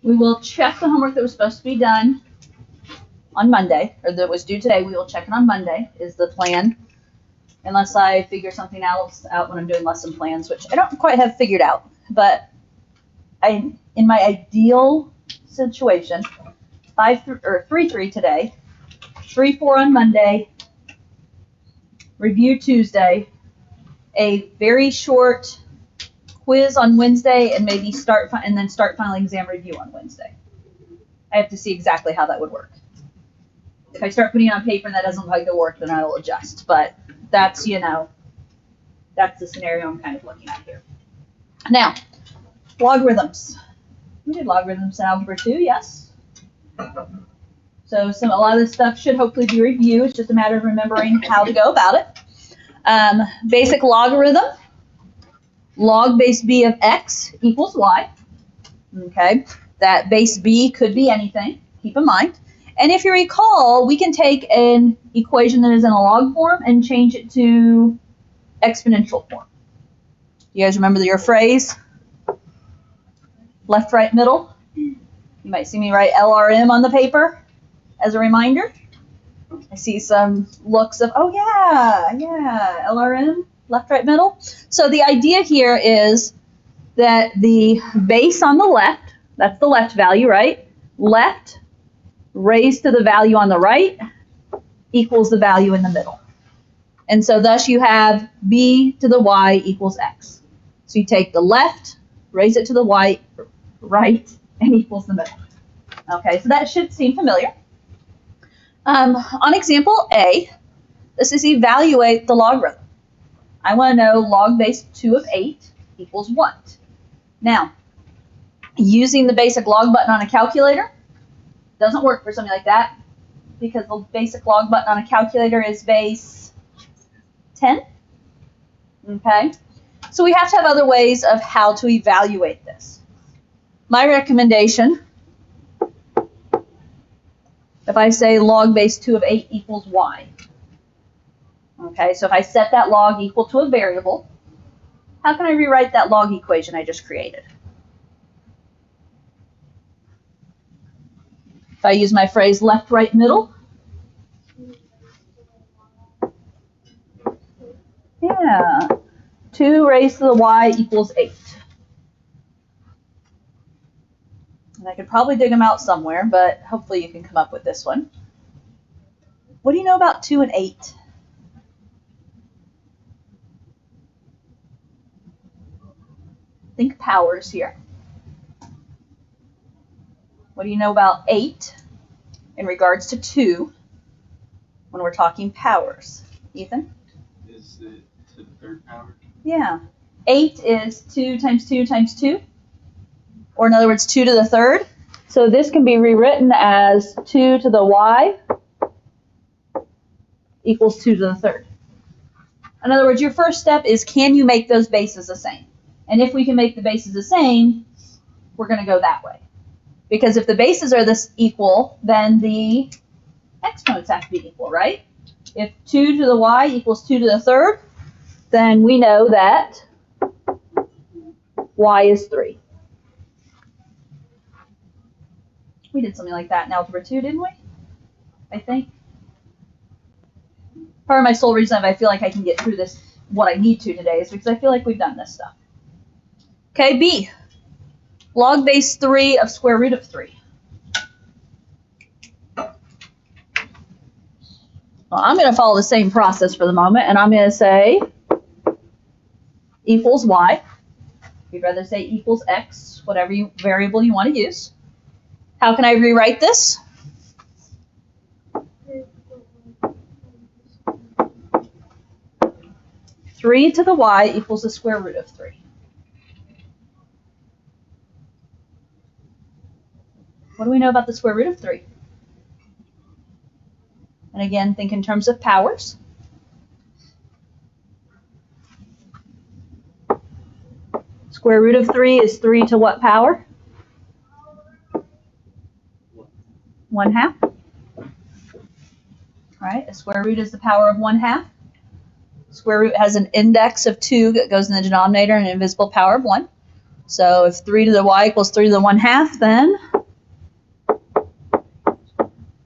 We will check the homework that was supposed to be done on Monday, or that was due today. We will check it on Monday, is the plan. Unless I figure something else out when I'm doing lesson plans, which I don't quite have figured out. But in my ideal situation, 3-3 today, 3-4 on Monday, review Tuesday, a very short quiz on Wednesday, and maybe start final exam review on Wednesday. I have to see exactly how that would work. If I start putting it on paper and that doesn't look like it'll work, then I will adjust. But that's, that's the scenario I'm kind of looking at here. Now, logarithms. We did logarithms in Algebra 2, yes. So a lot of this stuff should hopefully be reviewed. It's just a matter of remembering how to go about it. Basic logarithm. Log base b of x equals y. Okay, that base b could be anything, keep in mind. And if you recall, we can take an equation that is in a log form and change it to exponential form. You guys remember your phrase? Left, right, middle. You might see me write LRM on the paper as a reminder. I see some looks of, oh yeah, LRM. Left, right, middle. So the idea here is that the base on the left, that's the left value, right? Left raised to the value on the right equals the value in the middle. And so thus you have b to the y equals x. So you take the left, raise it to the right, and equals the middle. Okay, so that should seem familiar. On example A, this is evaluate the logarithm. I want to know log base 2 of 8 equals what? Now, using the basic log button on a calculator doesn't work for something like that because the basic log button on a calculator is base 10. Okay, so we have to have other ways of how to evaluate this. My recommendation, if I say log base 2 of 8 equals y. Okay, so if I set that log equal to a variable, how can I rewrite that log equation I just created? If I use my phrase left, right, middle. Yeah, 2 raised to the y equals 8. And I could probably dig them out somewhere, but hopefully you can come up with this one. What do you know about 2 and 8? Think powers here. What do you know about 8 in regards to 2 when we're talking powers? Ethan? Is it to the third power? Yeah. 8 is 2 times 2 times 2. Or in other words, 2 to the third. So this can be rewritten as 2 to the y equals 2 to the third. In other words, your first step is, can you make those bases the same? And if we can make the bases the same, we're going to go that way. Because if the bases are this equal, then the exponents have to be equal, right? If 2 to the y equals 2 to the third, then we know that y is 3. We did something like that in Algebra 2, didn't we? I think. Part of my sole reason I feel like I can get through this, what I need to today, is because I feel like we've done this stuff. Okay, B. Log base 3 of square root of 3. Well, I'm going to follow the same process for the moment, and I'm going to say equals y. You'd rather say equals x, whatever variable you want to use. How can I rewrite this? Three to the y equals the square root of 3. What do we know about the square root of 3? And again, think in terms of powers. Square root of 3 is 3 to what power? 1/2. All right, a square root is the power of 1/2. Square root has an index of 2 that goes in the denominator and an invisible power of 1. So if 3 to the y equals 3 to the 1/2, then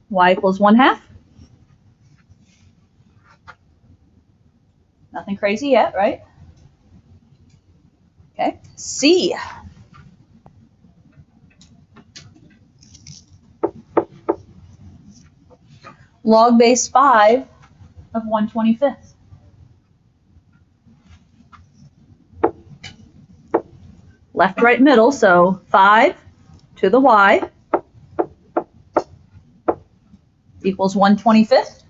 y equals 1/2. Nothing crazy yet, right? Okay, C. Log base 5 of 1/25. Left, right, middle, so 5 to the y equals 1/25.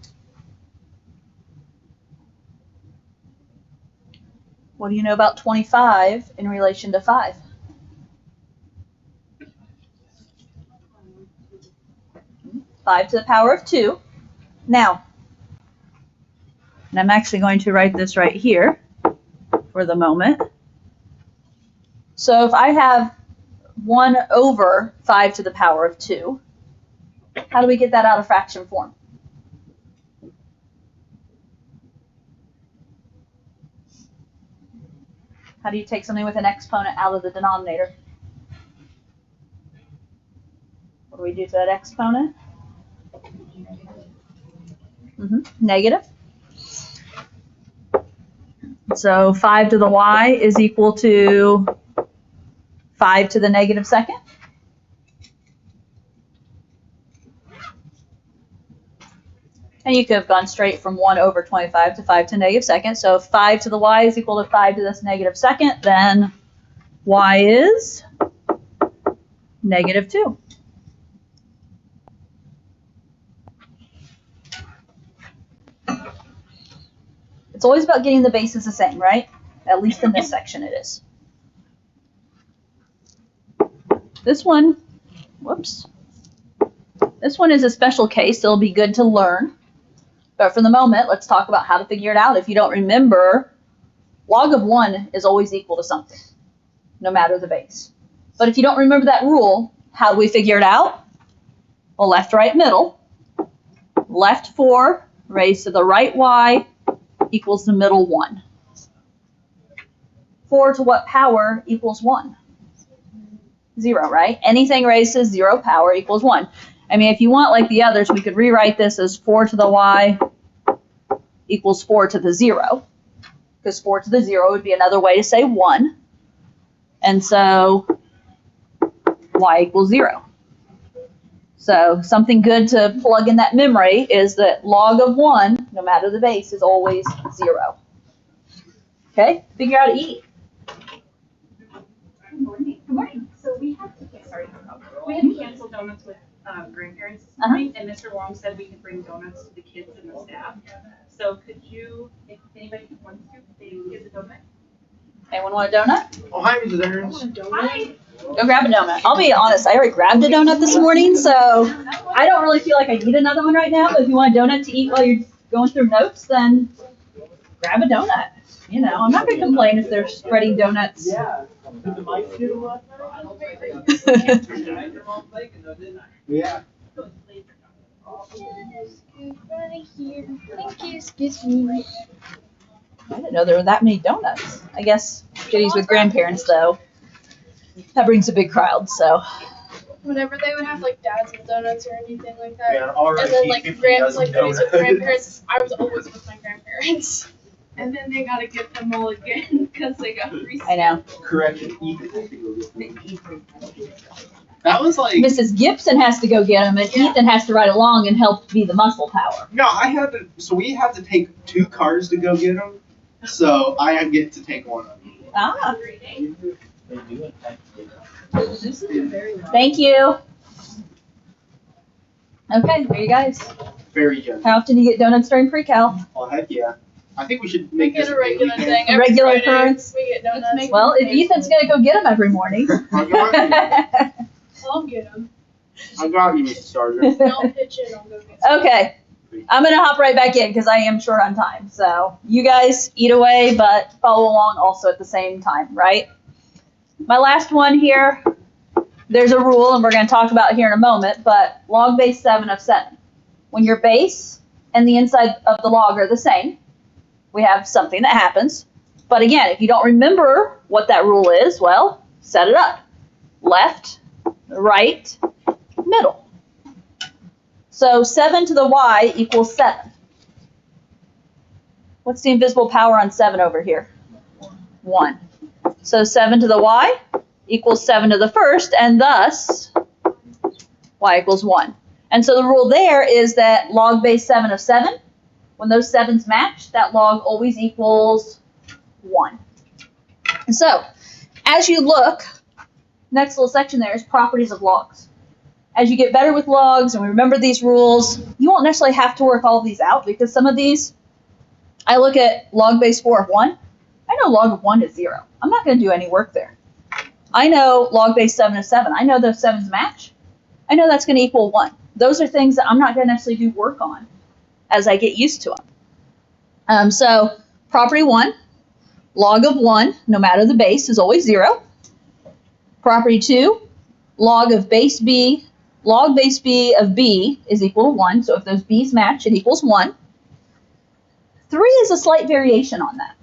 What do you know about 25 in relation to 5? Five to the power of 2. Now, and I'm actually going to write this right here for the moment. So if I have 1 over 5 to the power of 2, how do we get that out of fraction form? How do you take something with an exponent out of the denominator? What do we do to that exponent? Negative. So 5 to the y is equal to 5 to the negative second. And you could have gone straight from 1 over 25 to 5 to negative second. So if 5 to the y is equal to 5 to this negative second, then y is negative 2. It's always about getting the bases the same, right? At least in this section it is. This one, whoops. This one is a special case. It'll be good to learn. But for the moment, let's talk about how to figure it out. If you don't remember, log of 1 is always equal to something, no matter the base. But if you don't remember that rule, how do we figure it out? Well, left, right, middle. Left 4 raised to the right y equals the middle 1. 4 to what power equals 1? 0, right? Anything raised to 0 power equals 1. I mean, if you want like the others, we could rewrite this as 4 to the y equals 4 to the 0. Because 4 to the 0 would be another way to say 1. And so y equals 0. So something good to plug in that memory is that log of 1, no matter the base, is always 0. Okay? Figure out E. Good morning. Good morning. So we had to cancel donuts with grandparents this morning, and Mr. Wong said we could bring donuts to the kids and the staff. So could you, if anybody wants to, they can get a donut? Anyone want a donut? Oh, hi, Mrs. Aarons. Hi. Go grab a donut. I'll be honest, I already grabbed a donut this morning, so I don't really feel like I need another one right now, but if you want a donut to eat while you're going through notes, then grab a donut. You know, I'm not going to complain if they're spreading donuts. Yeah. Did the mic get him last night? Yeah. Thank you, excuse me. I didn't know there were that many donuts. I guess Kitty's with grandparents, though. That brings a big crowd, so. Whenever they would have like dads with donuts or anything like that, Yeah, already and then like keep parties dozen with donuts. grandparents, I was always with my grandparents. And then they gotta get them all again because they got free. I know. Correction, Ethan. That was like, Mrs. Gibson has to go get them, and Ethan has to ride along and help be the muscle power. no, we had to take 2 cars to go get them. So I get to take one of them. Ah. Thank you. Okay, here you guys. Very good. How often do you get donuts during pre-cal? Oh, heck yeah. I think we should We make get this a regular daily thing. A Every regular Friday, occurrence? We get donuts. Well, if Ethan's gonna go get them every morning. I'll get them. I got you, Mr. Starter. I'll pitch in. I'll go get some. Okay, I'm gonna hop right back in because I am short on time. So you guys eat away, but follow along also at the same time, right? My last one here, there's a rule, and we're gonna talk about it here in a moment, but log base 7 of 7. When your base and the inside of the log are the same, we have something that happens. But again, if you don't remember what that rule is, well, set it up. Left, right, middle. So 7 to the y equals 7. What's the invisible power on 7 over here? 1. So 7 to the y equals 7 to the first, and thus y equals 1. And so the rule there is that log base 7 of 7, when those 7s match, that log always equals 1. And so, as you look, next little section there is properties of logs. As you get better with logs and we remember these rules, you won't necessarily have to work all of these out, because some of these, I look at log base 4 of 1, I know log of 1 is 0. I'm not going to do any work there. I know log base 7 of 7. I know those 7s match. I know that's going to equal 1. Those are things that I'm not going to necessarily do work on as I get used to them. So property 1, log of 1, no matter the base, is always 0. Property 2, log base b of b is equal to 1. So if those b's match, it equals 1. 3 is a slight variation on that.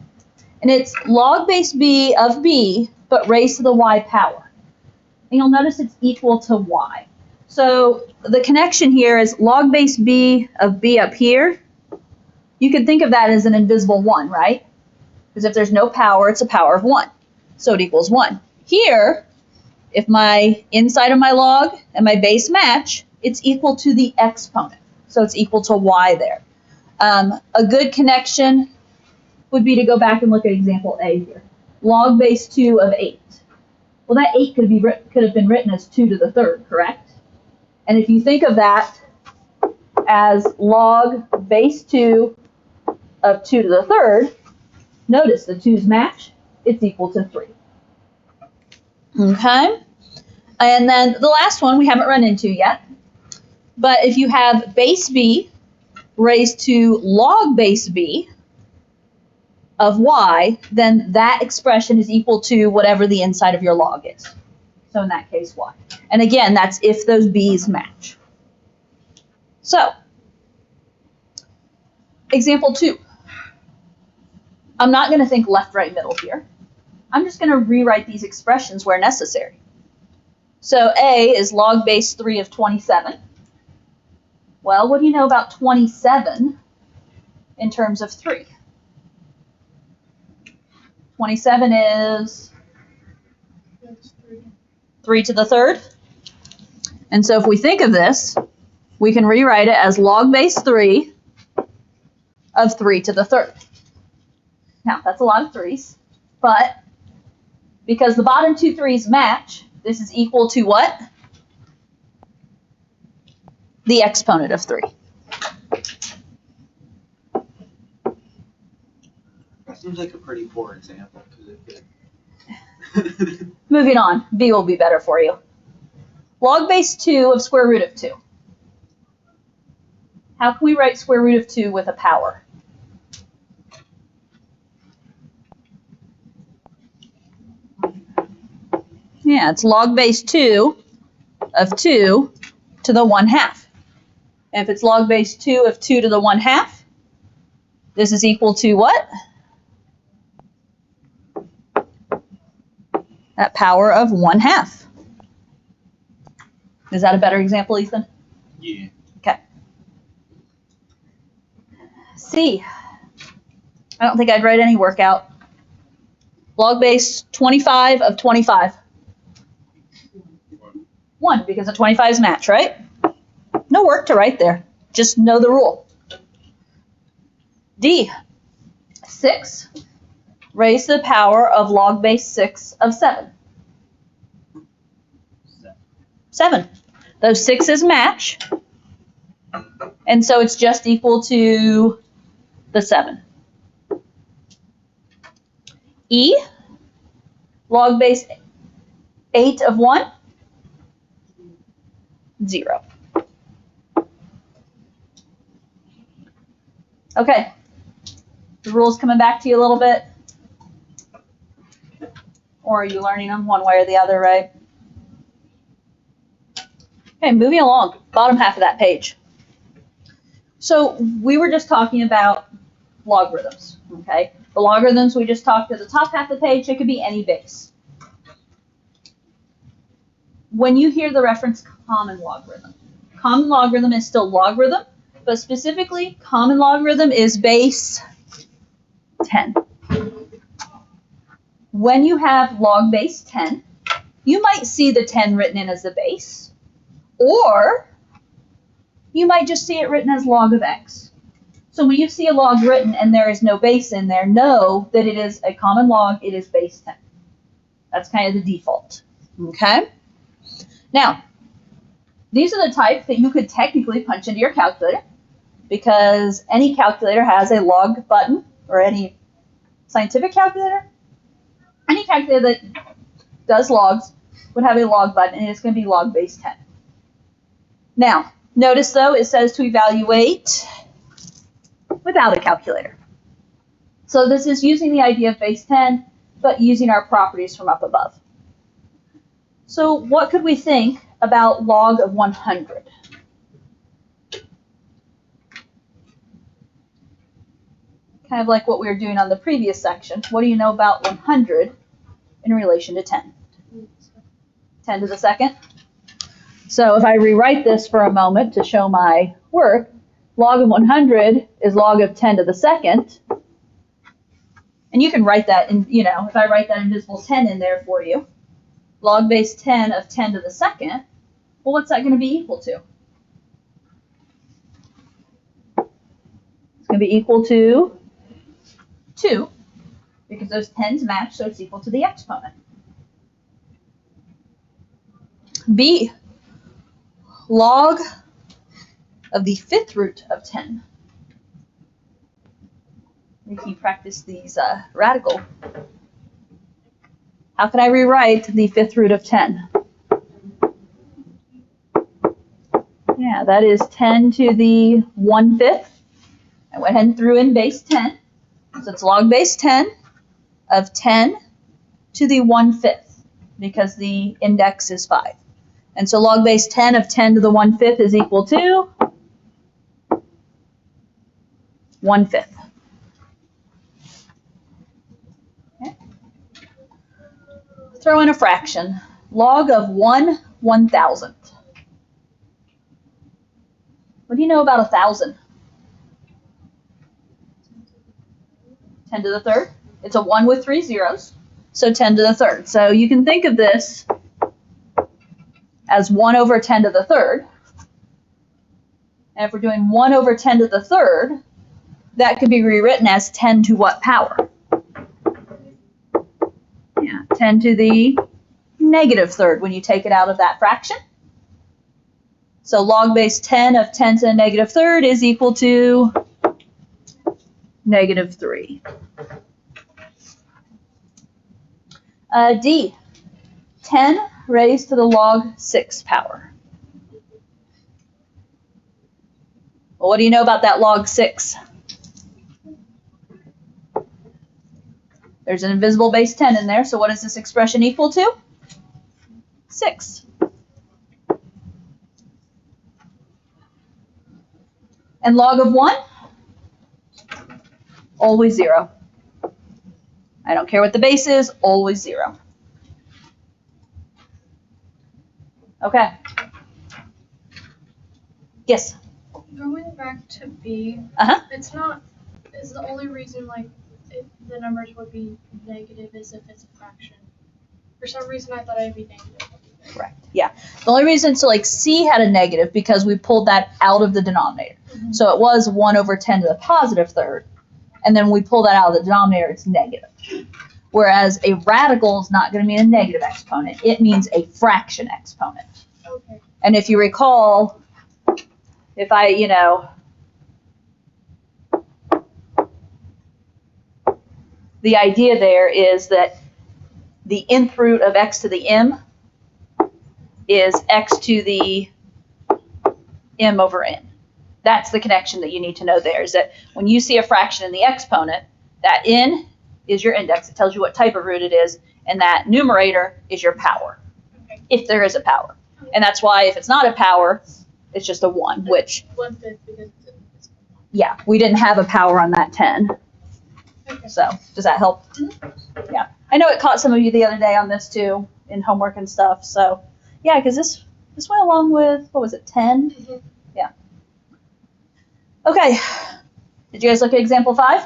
And it's log base b of b, but raised to the y power. And you'll notice it's equal to y. So the connection here is log base b of b up here. You can think of that as an invisible 1, right? Because if there's no power, it's a power of 1. So it equals 1. Here, if my inside of my log and my base match, it's equal to the exponent. So it's equal to y there. A good connection would be to go back and look at example A here. Log base 2 of 8. Well, that 8 could have been written as 2 to the third, correct? And if you think of that as log base 2 of 2 to the third, notice the 2's match, it's equal to 3. Okay? And then the last one we haven't run into yet, but if you have base b raised to log base b of y, then that expression is equal to whatever the inside of your log is. So in that case, y. And again, that's if those b's match. So, example 2. I'm not going to think left, right, middle here. I'm just going to rewrite these expressions where necessary. So A is log base 3 of 27. Well, what do you know about 27 in terms of 3? 27 is 3 to the third. And so if we think of this, we can rewrite it as log base 3 of 3 to the third. Now, that's a lot of 3's, but because the bottom two 3's match, this is equal to what? The exponent of 3. That seems like a pretty poor example. Moving on, B will be better for you. Log base 2 of square root of 2. How can we write square root of 2 with a power? Yeah, it's log base 2 of 2 to the 1/2. And if it's log base 2 of 2 to the 1/2, this is equal to what? That power of 1/2. Is that a better example, Ethan? Yeah. Okay. C. I don't think I'd write any workout. Log base 25 of 25. 1, because the 25's match, right? No work to write there. Just know the rule. D. 6 raised to the power of log base 6 of 7. 7. Those 6's match, and so it's just equal to the 7. E, log base 8 of 1, 0. Okay, the rules coming back to you a little bit? Or are you learning them one way or the other, right? Okay, moving along, bottom half of that page. So we were just talking about logarithms, okay? The logarithms we just talked at the top half of the page, it could be any base. When you hear the reference common logarithm common logarithm is still logarithm, but specifically common logarithm is base 10. When you have log base 10, you might see the 10 written in as the base, or you might just see it written as log of x. So when you see a log written and there is no base in there, know that it is a common log, it is base 10. That's kind of the default. Okay? Now, these are the type that you could technically punch into your calculator, because any calculator has a log button, or any scientific calculator. Any calculator that does logs would have a log button, and it's going to be log base 10. Now, notice though, it says to evaluate without a calculator. So this is using the idea of base 10, but using our properties from up above. So what could we think about log of 100? Kind of like what we were doing on the previous section. What do you know about 100 in relation to 10? 10 to the second? So if I rewrite this for a moment to show my work, log of 100 is log of 10 to the second. And you can write that in, if I write that invisible 10 in there for you, log base 10 of 10 to the second, well, what's that going to be equal to? It's going to be equal to 2, because those 10s match, so it's equal to the exponent. B, log of the fifth root of 10. If you practice these radical. How can I rewrite the fifth root of 10? Yeah, that is 10 to the 1/5. I went ahead and threw in base 10. So it's log base 10 of 10 to the 1/5, because the index is 5. And so log base 10 of 10 to the 1/5 is equal to 1/5. Okay. Throw in a fraction. Log of 1/1000th. What do you know about 1,000? 10 to the third. It's a 1 with 3 zeros, so 10 to the third. So you can think of this as 1 over 10 to the third. And if we're doing 1 over 10 to the third, that could be rewritten as 10 to what power? Yeah, 10 to the negative third when you take it out of that fraction. So log base 10 of 10 to the negative third is equal to -3. D, 10 raised to the log 6 power. Well, what do you know about that log 6? There's an invisible base 10 in there, so what is this expression equal to? 6. And log of 1? Always 0. I don't care what the base is, always 0. Okay. Yes? Going back to B, Uh-huh. is the only reason the numbers would be negative is if it's a fraction. For some reason I thought it'd be negative. Correct. Yeah. The only reason, so like C had a negative because we pulled that out of the denominator. Mm-hmm. So it was 1 over 10 to the positive third. And then we pull that out of the denominator, it's negative. Whereas a radical is not going to mean a negative exponent. It means a fraction exponent. Okay. And if you recall, if I, the idea there is that the nth root of x to the m is x to the m over n. That's the connection that you need to know there, is that when you see a fraction in the exponent, that n is your index. It tells you what type of root it is, and that numerator is your power, if there is a power. And that's why if it's not a power, it's just a 1, which, 1/5 because it's yeah, we didn't have a power on that 10. okay. So, does that help? Yeah. I know it caught some of you the other day on this too, in homework and stuff. So, yeah, because this This went along with, what was it, 10? Mhm. Yeah. Okay. Did you guys look at example 5?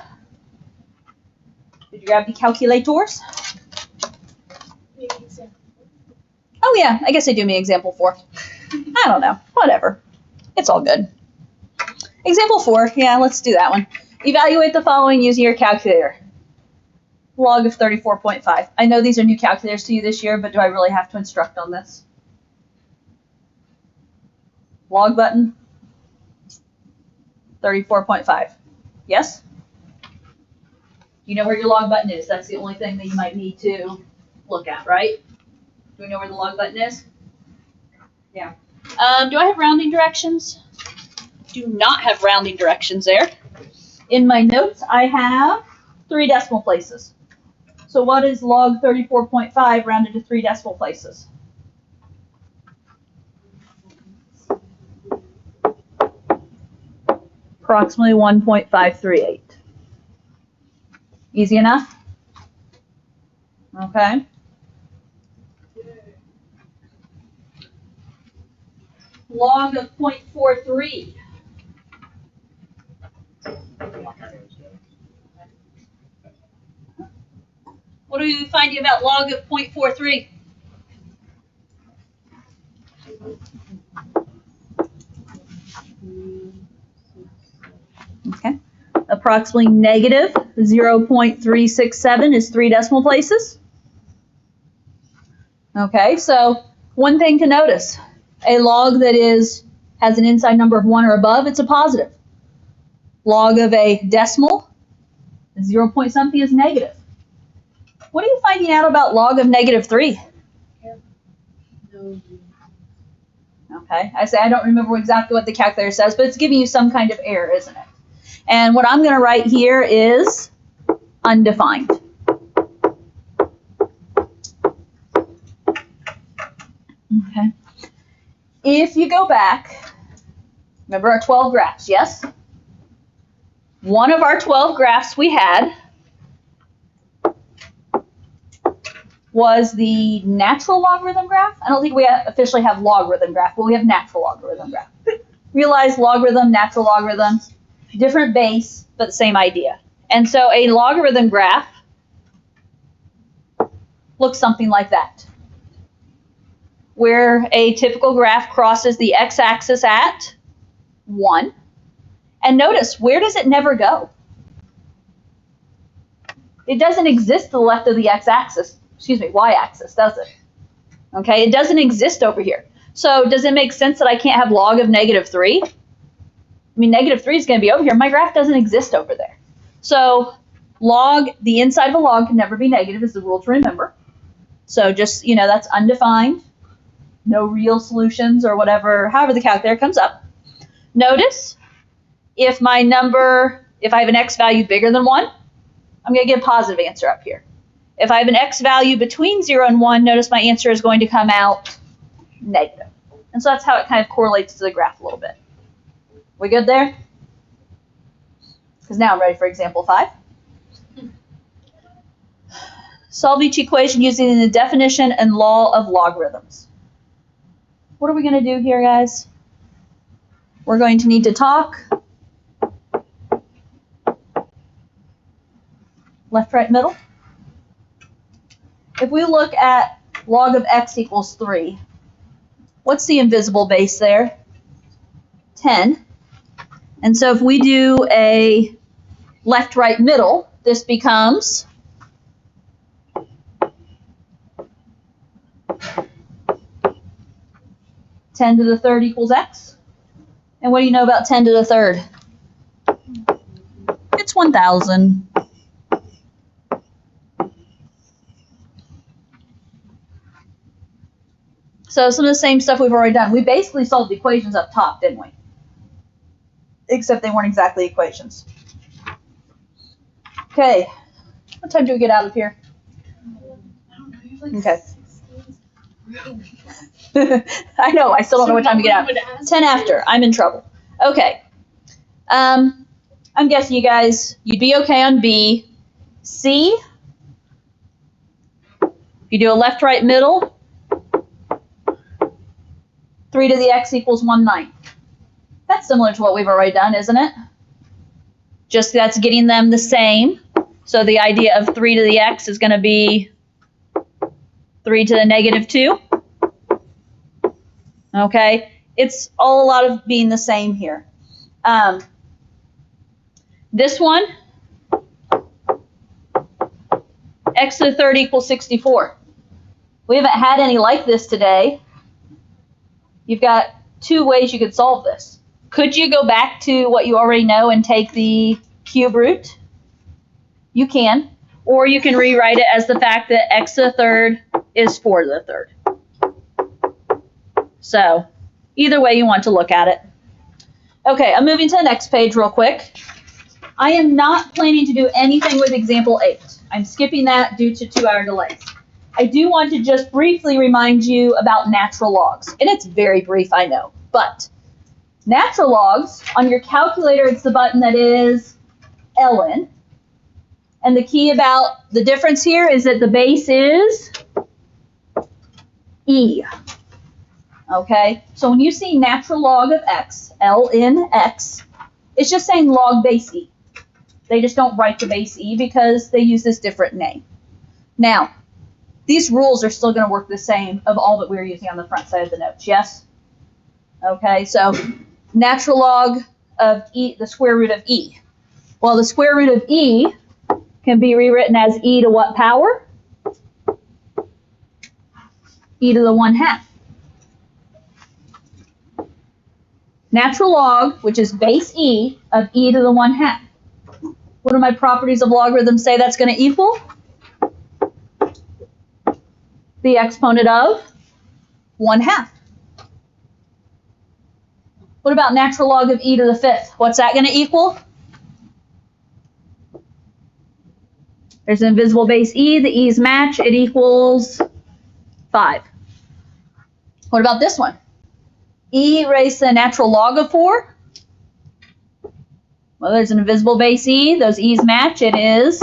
Did you grab the calculators? Maybe example. Oh yeah, I guess they do me example 4. I don't know. Whatever. It's all good. Example 4, yeah, let's do that one. Evaluate the following using your calculator. Log of 34.5. I know these are new calculators to you this year, but do I really have to instruct on this? Log button. 34.5. Yes? You know where your log button is. That's the only thing that you might need to look at, right? Do we know where the log button is? Yeah. Do I have rounding directions? Do not have rounding directions there. In my notes, I have 3 decimal places. So what is log 34.5 rounded to 3 decimal places? Approximately 1.538. Easy enough? Okay. Log of 0.43. What are you finding about log of 0.43? Okay. Approximately negative 0.367 is 3 decimal places. Okay, so one thing to notice, a log that has an inside number of 1 or above, it's a positive. Log of a decimal, 0 point something is negative. What are you finding out about log of negative 3? Okay, I say I don't remember exactly what the calculator says, but it's giving you some kind of error, isn't it? And what I'm going to write here is undefined. Okay. If you go back, remember our 12 graphs, yes? One of our 12 graphs we had was the natural logarithm graph. I don't think we officially have logarithm graph, but we have natural logarithm graph. Realize logarithm, natural logarithms, different base, but the same idea. And so a logarithm graph looks something like that, where a typical graph crosses the x-axis at 1. And notice, where does it never go? It doesn't exist to the left of the x-axis, y-axis, does it? Okay, it doesn't exist over here. So does it make sense that I can't have log of negative 3? I mean, negative 3 is going to be over here. My graph doesn't exist over there. So the inside of a log can never be negative is the rule to remember. So just, that's undefined. No real solutions or whatever, however the calculator comes up. Notice, if I have an x value bigger than 1, I'm going to get a positive answer up here. If I have an x value between 0 and 1, notice my answer is going to come out negative. And so that's how it kind of correlates to the graph a little bit. We good there? Because now I'm ready for example 5. Solve each equation using the definition and law of logarithms. What are we going to do here, guys? We're going to need to talk left, right, middle. If we look at log of x equals 3, what's the invisible base there? 10. And so if we do a left, right, middle, this becomes 10 to the third equals x. And what do you know about 10 to the third? It's 1,000. So some of the same stuff we've already done. We basically solved the equations up top, didn't we? Except they weren't exactly equations. Okay. What time do we get out of here? Okay. I know, I still don't know what time to get out. 10 after. I'm in trouble. Okay. I'm guessing you guys, you'd be okay on B. C. If you do a left, right, middle, 3 to the x equals 1/9. That's similar to what we've already done, isn't it? Just that's getting them the same. So the idea of 3 to the x is going to be 3 to the negative 2. Okay, it's all a lot of being the same here. This one, x to the third equals 64. We haven't had any like this today. You've got 2 ways you could solve this. Could you go back to what you already know and take the cube root? You can. Or you can rewrite it as the fact that x to the third is 4 to the third. So, either way you want to look at it. Okay, I'm moving to the next page real quick. I am not planning to do anything with example 8. I'm skipping that due to 2-hour delays. I do want to just briefly remind you about natural logs. And it's very brief, I know. But natural logs, on your calculator, it's the button that is ln. And the key about the difference here is that the base is e. Okay, so when you see natural log of x, ln x, it's just saying log base e. They just don't write the base e because they use this different name. Now, these rules are still going to work the same of all that we're using on the front side of the notes, yes? Okay, so natural log of e, the square root of e. Well, the square root of e can be rewritten as e to what power? E to the 1/2. Natural log, which is base e, of e to the 1/2. What do my properties of logarithms say that's going to equal? The exponent of 1/2. What about natural log of e to the 5th? What's that going to equal? There's an invisible base e, the e's match, it equals 5. What about this one? E raised to the natural log of 4. Well, there's an invisible base e, those e's match, it is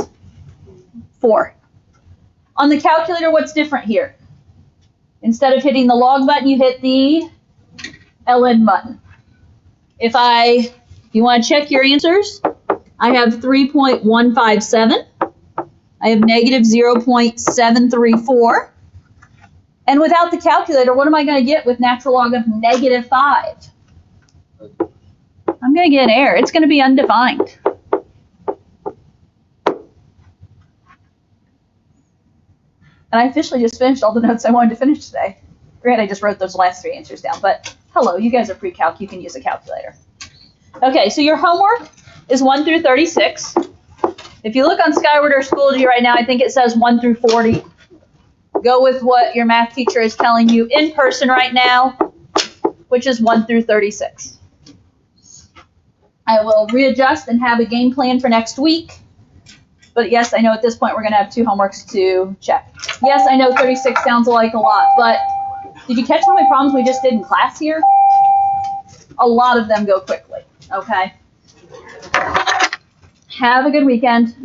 4. On the calculator, what's different here? Instead of hitting the log button, you hit the ln button. If you want to check your answers, I have 3.157. I have negative 0.734. And without the calculator, what am I going to get with natural log of negative 5? I'm going to get an error. It's going to be undefined. And I officially just finished all the notes I wanted to finish today. Granted, I just wrote those last 3 answers down, but hello, you guys are pre-calc. You can use a calculator. Okay, so your homework is 1 through 36. If you look on Skyward or Schoology right now, I think it says 1 through 40. Go with what your math teacher is telling you in person right now, which is 1 through 36. I will readjust and have a game plan for next week. But yes, I know at this point we're going to have 2 homeworks to check. Yes, I know 36 sounds like a lot, but did you catch how many problems we just did in class here? A lot of them go quickly, okay? Have a good weekend.